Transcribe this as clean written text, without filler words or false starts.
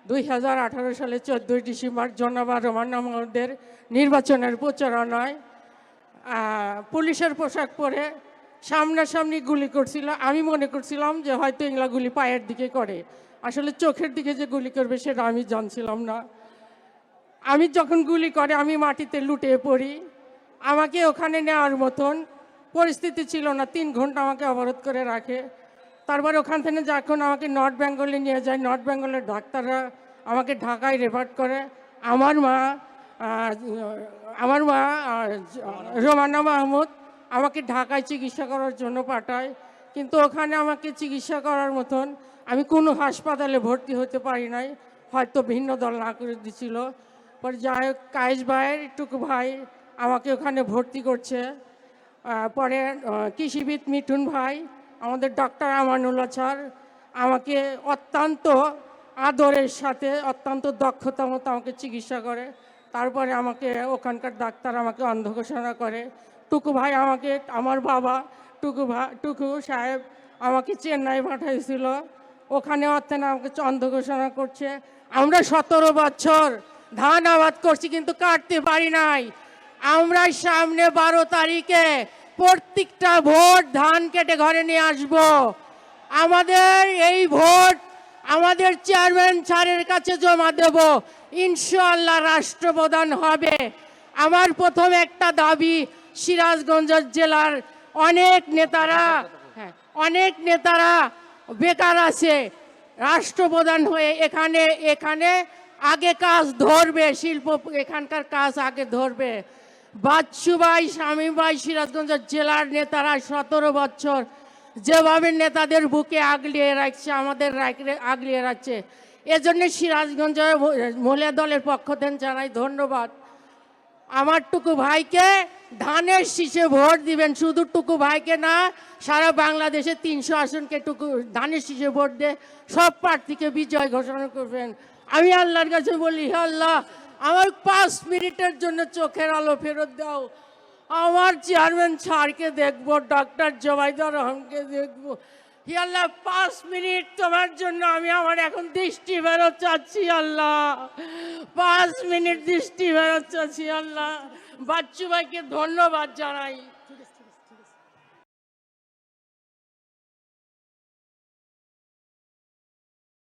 2018 সালে 14 ডিসেম্বর জনাব রোমান আমাদের নির্বাচনের প্রচারণায় পুলিশের পোশাক পরে সামনাসামনি গুলি করছিল। আমি মনে করছিলাম যে হয়তো এগুলা গুলি পায়ের দিকে করে, আসলে চোখের দিকে যে গুলি করবে সেটা আমি জানছিলাম না। আমি যখন গুলি করে আমি মাটিতে লুটিয়ে পড়ি। আমাকে ওখানে নেওয়ার মতন পরিস্থিতি ছিল না, 3 ঘন্টা আমাকে অবরোধ করে রাখে। তারপর ওখান থেকে যখন আমাকে নর্থ বেঙ্গলে নিয়ে যায়, নর্থ বেঙ্গলের ডাক্তাররা আমাকে ঢাকায় রেফার করে। আমার মা রোমানা মাহমুদ আমাকে ঢাকায় চিকিৎসা করার জন্য পাঠায়, কিন্তু ওখানে আমাকে চিকিৎসা করার মতন আমি কোনো হাসপাতালে ভর্তি হতে পারি নাই, হয়তো ভিন্ন দল না করে দিছিল। পরে যাই হোক কায়েস ভাইয়ের টুকু ভাই আমাকে ওখানে ভর্তি করছে। পরে কৃষিবিদ মিঠুন ভাই, আমাদের ডক্টর আমানুল্লাহ স্যার আমাকে অত্যন্ত আদরের সাথে অত্যন্ত দক্ষতা মতো আমাকে চিকিৎসা করে। তারপরে আমাকে ওখানকার ডাক্তার আমাকে অন্ধ ঘোষণা করে। টুকু ভাই আমাকে, আমার বাবা টুকু সাহেব আমাকে চেন্নাই পাঠাইছিল, ওখানে অর্থেন আমাকে অন্ধ ঘোষণা করছে। আমরা 17 বছর ধান আবাদ করছি কিন্তু কাটতে পারি নাই। আমরা সামনে 12 তারিখে প্রত্যেকটা ভোট ধান কেটে ঘরে নিয়ে আসব। আমাদের এই ভোট আমাদের চেয়ারম্যান স্যারের কাছে জমা দেব, ইনশাআল্লাহ রাষ্ট্রপ্রধান হবে। আমার প্রথম একটা দাবি, সিরাজগঞ্জ জেলার অনেক নেতারা বেকার আছে, রাষ্ট্রপ্রধান হয়ে এখানে আগে কাজ ধরবে, শিল্প এখানকার কাজ আগে ধরবে। বাচ্চু ভাই, শামীম ভাই, সিরাজগঞ্জ জেলার নেতারা 17 বছর যেভাবে নেতাদের বুকে আগলিয়ে রাখছে, আমাদের আগলিয়ে রাখছে, এজন্য সিরাজগঞ্জ মহিলা দলের পক্ষ থেকে জানাই ধন্যবাদ। আমার টুকু ভাইকে ধানের শীষে ভোট দিবেন, শুধু টুকু ভাইকে না, সারা বাংলাদেশে 300 আসনকে টুকু ধানের শীষে ভোট দিয়ে সব প্রার্থীকে বিজয় ঘোষণা করবেন। আমি আল্লাহর কাছে বলি, হে আল্লাহ আমার 5 মিনিটের জন্য চোখের আলো ফেরত দাও। আমার চেয়ারম্যান স্যারকে দেখবো, ডক্টর জোবাইদুর রহমানকে দেখবো। হে আল্লাহ 5 মিনিট তোমার জন্য আমি আমার এখন দৃষ্টি ফেরত চাচ্ছি আল্লাহ, 5 মিনিট দৃষ্টি ফেরত চাচ্ছি আল্লাহ। বাচ্চু ভাইকে ধন্যবাদ জানাই।